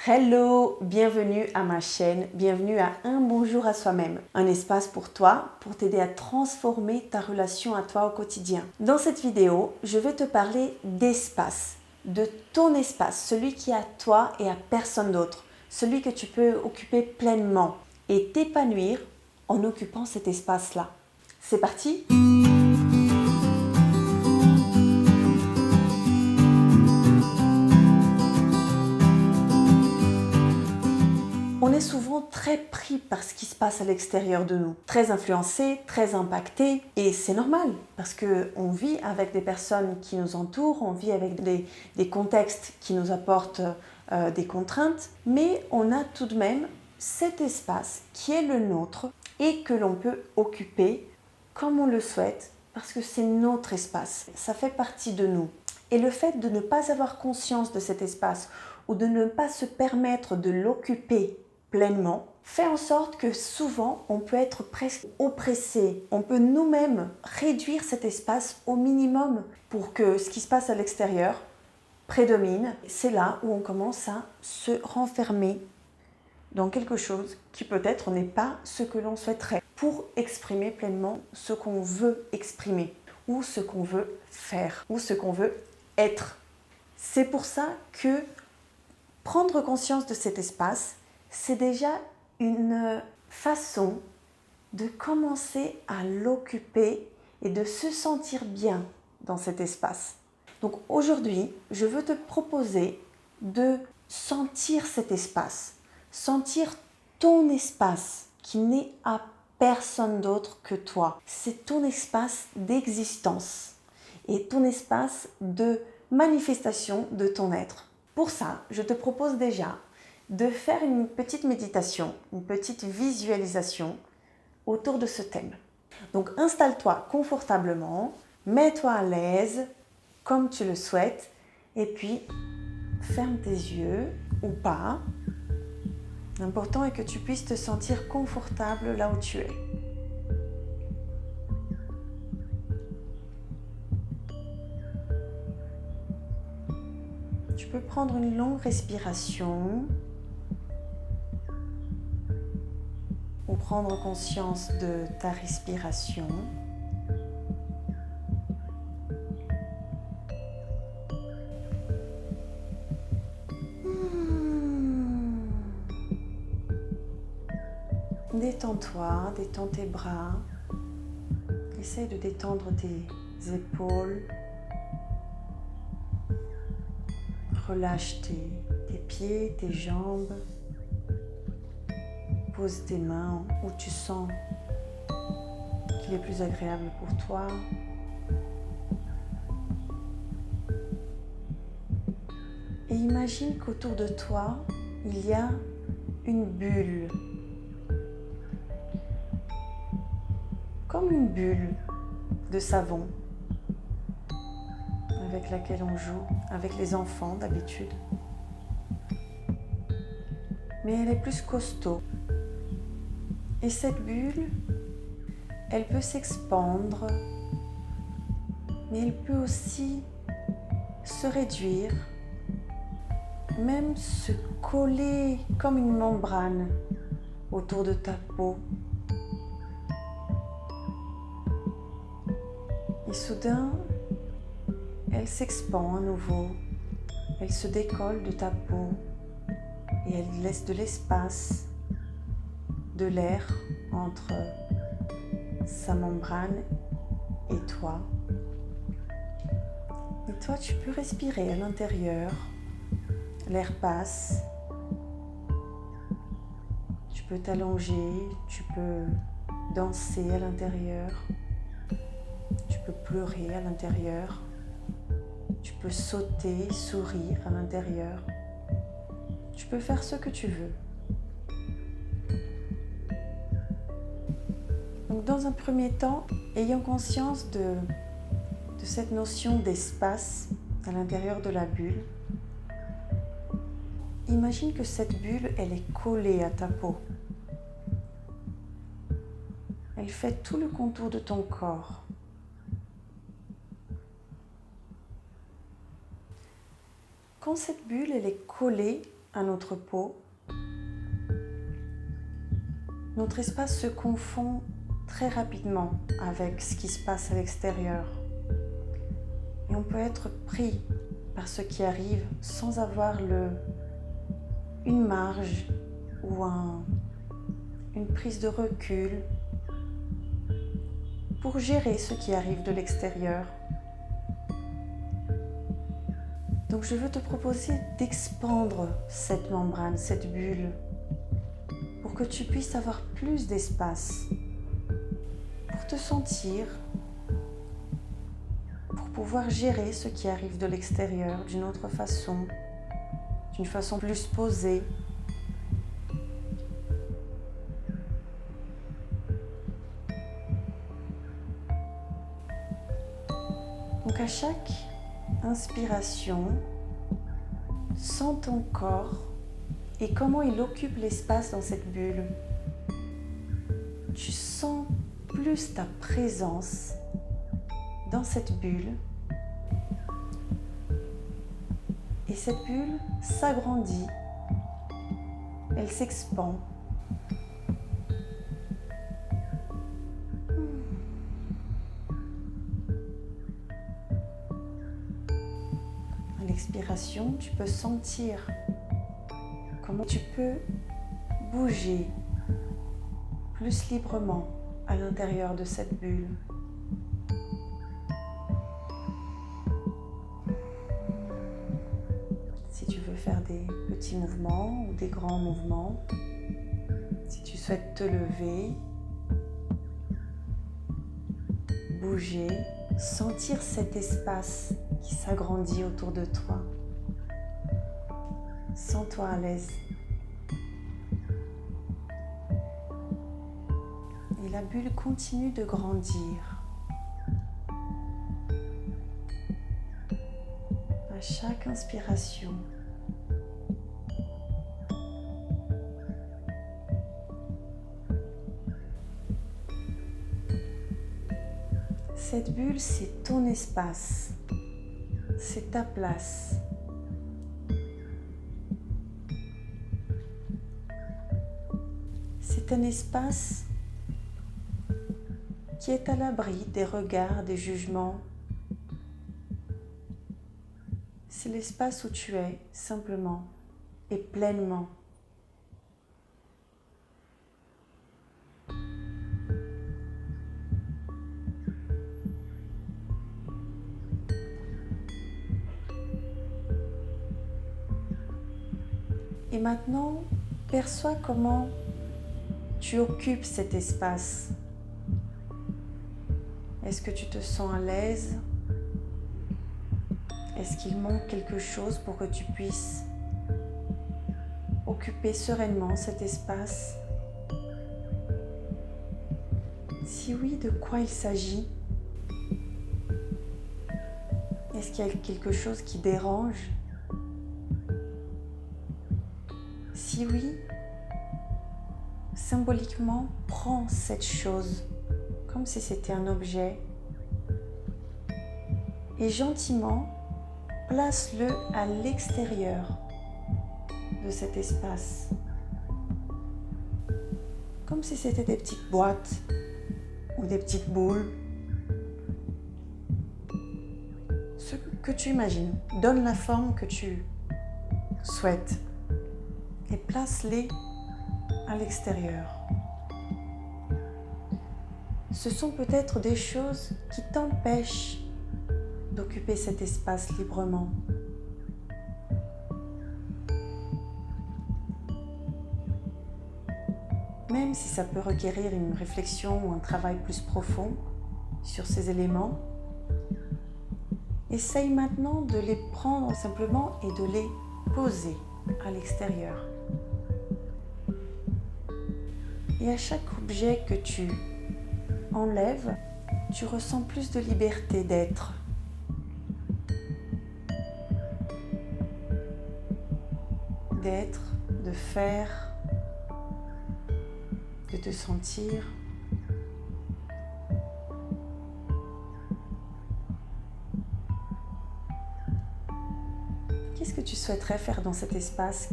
Hello, bienvenue à ma chaîne, bienvenue à Un Bonjour à Soi-même, un espace pour toi, pour t'aider à transformer ta relation à toi au quotidien. Dans cette vidéo, je vais te parler d'espace, de ton espace, celui qui est à toi et à personne d'autre, celui que tu peux occuper pleinement et t'épanouir en occupant cet espace-là. C'est parti ? On est souvent très pris par ce qui se passe à l'extérieur de nous, très influencé, très impacté, et c'est normal parce qu'on vit avec des personnes qui nous entourent, on vit avec des contextes qui nous apportent des contraintes, mais on a tout de même cet espace qui est le nôtre et que l'on peut occuper comme on le souhaite parce que c'est notre espace, ça fait partie de nous. Et le fait de ne pas avoir conscience de cet espace ou de ne pas se permettre de l'occuper pleinement, fait en sorte que souvent on peut être presque oppressé. On peut nous-mêmes réduire cet espace au minimum pour que ce qui se passe à l'extérieur prédomine. C'est là où on commence à se renfermer dans quelque chose qui peut-être n'est pas ce que l'on souhaiterait pour exprimer pleinement ce qu'on veut exprimer ou ce qu'on veut faire ou ce qu'on veut être. C'est pour ça que prendre conscience de cet espace, c'est déjà une façon de commencer à l'occuper et de se sentir bien dans cet espace. Donc aujourd'hui, je veux te proposer de sentir cet espace, sentir ton espace qui n'est à personne d'autre que toi. C'est ton espace d'existence et ton espace de manifestation de ton être. Pour ça, je te propose déjà de faire une petite méditation, une petite visualisation autour de ce thème. Donc installe-toi confortablement, mets-toi à l'aise comme tu le souhaites et puis ferme tes yeux ou pas. L'important est que tu puisses te sentir confortable là où tu es. Tu peux prendre une longue respiration ou prendre conscience de ta respiration. Détends-toi, détends tes bras. Essaye de détendre tes épaules. Relâche tes pieds, tes jambes. Pose tes mains où tu sens qu'il est plus agréable pour toi. Et imagine qu'autour de toi, il y a une bulle. Comme une bulle de savon avec laquelle on joue avec les enfants d'habitude. Mais elle est plus costaud. Et cette bulle, elle peut s'expandre, mais elle peut aussi se réduire, même se coller comme une membrane autour de ta peau. Et soudain, elle s'expand à nouveau, elle se décolle de ta peau et elle laisse de l'espace, de l'air entre sa membrane et toi. Et toi, tu peux respirer à l'intérieur, l'air passe, tu peux t'allonger, tu peux danser à l'intérieur, tu peux pleurer à l'intérieur, tu peux sauter, sourire à l'intérieur, tu peux faire ce que tu veux. Donc dans un premier temps, ayant conscience de cette notion d'espace à l'intérieur de la bulle, imagine que cette bulle, elle est collée à ta peau. Elle fait tout le contour de ton corps. Quand cette bulle, elle est collée à notre peau, notre espace se confond très rapidement avec ce qui se passe à l'extérieur. Et on peut être pris par ce qui arrive sans avoir une marge ou une prise de recul pour gérer ce qui arrive de l'extérieur. Donc je veux te proposer d'expandre cette membrane, cette bulle, pour que tu puisses avoir plus d'espace, pour te sentir, pour pouvoir gérer ce qui arrive de l'extérieur d'une autre façon, d'une façon plus posée. Donc à chaque inspiration, sens ton corps et comment il occupe l'espace dans cette bulle. Tu sens plus ta présence dans cette bulle et cette bulle s'agrandit, elle s'expand. À l'expiration, tu peux sentir comment tu peux bouger plus librement à l'intérieur de cette bulle. Si tu veux faire des petits mouvements ou des grands mouvements, si tu souhaites te lever, bouger, sentir cet espace qui s'agrandit autour de toi. Sens-toi à l'aise. Et la bulle continue de grandir. À chaque inspiration. Cette bulle, c'est ton espace. C'est ta place. C'est un espace qui est à l'abri des regards, des jugements. C'est l'espace où tu es simplement et pleinement. Et maintenant, perçois comment tu occupes cet espace. Est-ce que tu te sens à l'aise? Est-ce qu'il manque quelque chose pour que tu puisses occuper sereinement cet espace? Si oui, de quoi il s'agit? Est-ce qu'il y a quelque chose qui dérange? Si oui, symboliquement, prends cette chose comme si c'était un objet et gentiment place-le à l'extérieur de cet espace, comme si c'était des petites boîtes ou des petites boules. Ce que tu imagines, donne la forme que tu souhaites et place-les à l'extérieur. Ce sont peut-être des choses qui t'empêchent d'occuper cet espace librement. Même si ça peut requérir une réflexion ou un travail plus profond sur ces éléments, essaye maintenant de les prendre simplement et de les poser à l'extérieur. Et à chaque objet que tu enlèves, tu ressens plus de liberté d'être. D'être, de faire, de te sentir. Qu'est-ce que tu souhaiterais faire dans cet espace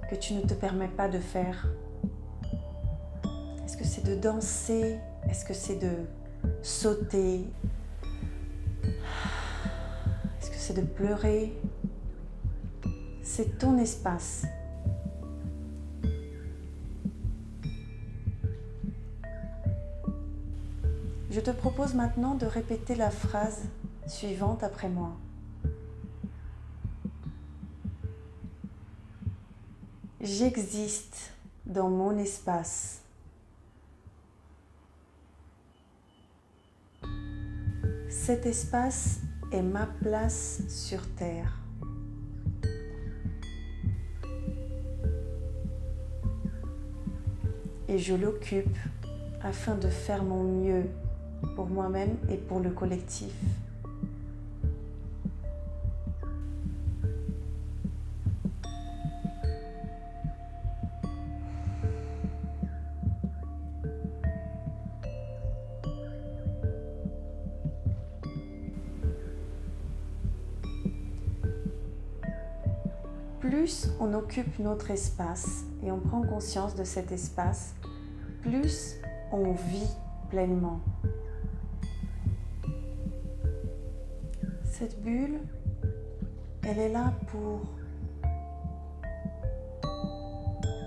que tu ne te permets pas de faire? Est-ce que c'est de danser? Est-ce que c'est de sauter? Est-ce que c'est de pleurer? C'est ton espace. Je te propose maintenant de répéter la phrase suivante après moi. J'existe dans mon espace. Cet espace est ma place sur Terre. Et je l'occupe afin de faire mon mieux pour moi-même et pour le collectif. Plus on occupe notre espace et on prend conscience de cet espace, plus on vit pleinement. Cette bulle, elle est là pour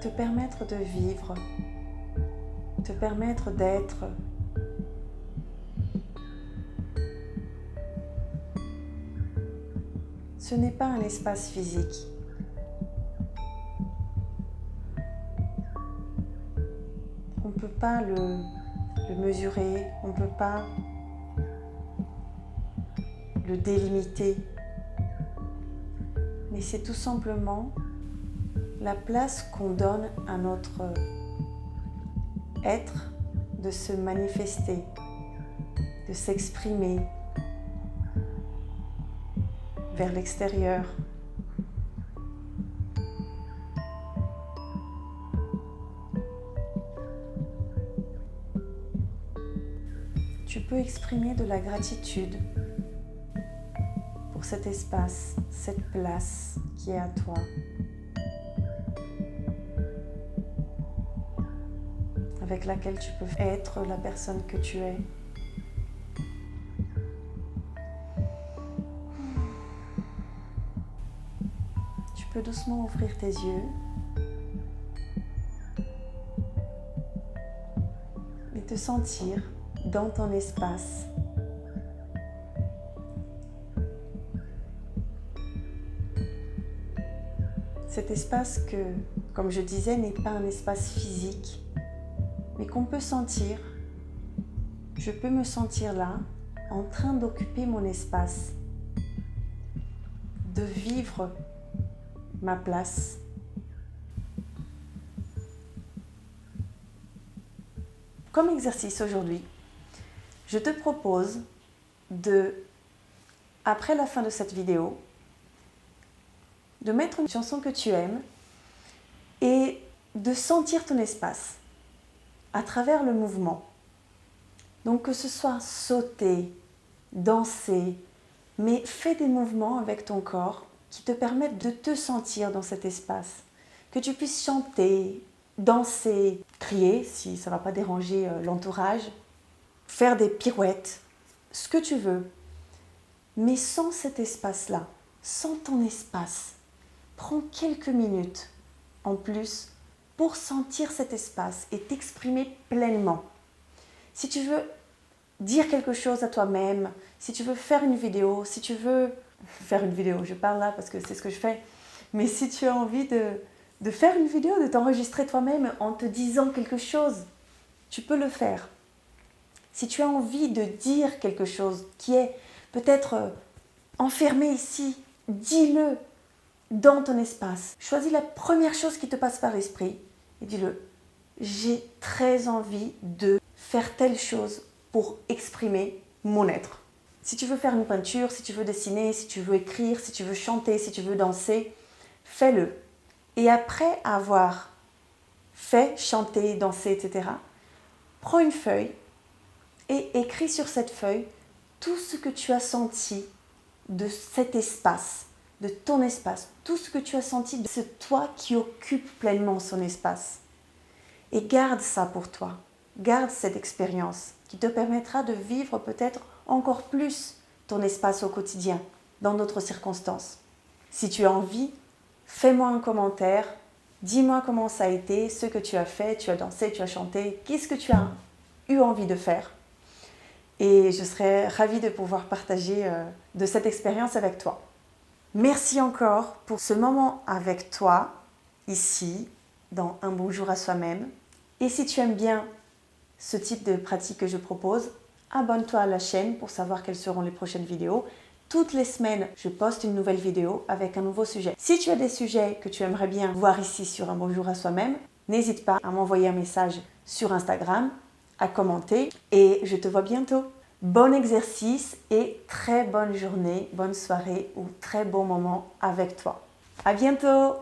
te permettre de vivre, te permettre d'être. Ce n'est pas un espace physique. On ne peut pas le mesurer, on ne peut pas le délimiter. Mais c'est tout simplement la place qu'on donne à notre être de se manifester, de s'exprimer vers l'extérieur. Tu peux exprimer de la gratitude pour cet espace, cette place qui est à toi. Avec laquelle tu peux être la personne que tu es. Tu peux doucement ouvrir tes yeux et te sentir dans ton espace. Cet espace que, comme je disais, n'est pas un espace physique, mais qu'on peut sentir. Je peux me sentir là, en train d'occuper mon espace, de vivre ma place. Comme exercice aujourd'hui, je te propose après la fin de cette vidéo, de mettre une chanson que tu aimes et de sentir ton espace à travers le mouvement. Donc que ce soit sauter, danser, mais fais des mouvements avec ton corps qui te permettent de te sentir dans cet espace. Que tu puisses chanter, danser, crier si ça ne va pas déranger l'entourage, faire des pirouettes, ce que tu veux. Mais sans cet espace-là, sans ton espace, prends quelques minutes en plus pour sentir cet espace et t'exprimer pleinement. Si tu veux dire quelque chose à toi-même, si tu veux faire une vidéo, si tu veux faire une vidéo, je parle là parce que c'est ce que je fais, mais si tu as envie de faire une vidéo, de t'enregistrer toi-même en te disant quelque chose, tu peux le faire. Si tu as envie de dire quelque chose qui est peut-être enfermé ici, dis-le dans ton espace. Choisis la première chose qui te passe par l'esprit et dis-le. J'ai très envie de faire telle chose pour exprimer mon être. Si tu veux faire une peinture, si tu veux dessiner, si tu veux écrire, si tu veux chanter, si tu veux danser, fais-le. Et après avoir fait chanter, danser, etc., prends une feuille et écris sur cette feuille tout ce que tu as senti de cet espace, de ton espace. Tout ce que tu as senti, c'est toi qui occupe pleinement son espace. Et garde ça pour toi. Garde cette expérience qui te permettra de vivre peut-être encore plus ton espace au quotidien, dans d'autres circonstances. Si tu as envie, fais-moi un commentaire. Dis-moi comment ça a été, ce que tu as fait, tu as dansé, tu as chanté, qu'est-ce que tu as eu envie de faire. Et je serais ravie de pouvoir partager de cette expérience avec toi. Merci encore pour ce moment avec toi, ici, dans Un bonjour à soi-même. Et si tu aimes bien ce type de pratique que je propose, abonne-toi à la chaîne pour savoir quelles seront les prochaines vidéos. Toutes les semaines, je poste une nouvelle vidéo avec un nouveau sujet. Si tu as des sujets que tu aimerais bien voir ici sur Un bonjour à soi-même, n'hésite pas à m'envoyer un message sur Instagram, à commenter et je te vois bientôt. Bon exercice et très bonne journée, bonne soirée ou très bon moment avec toi. À bientôt!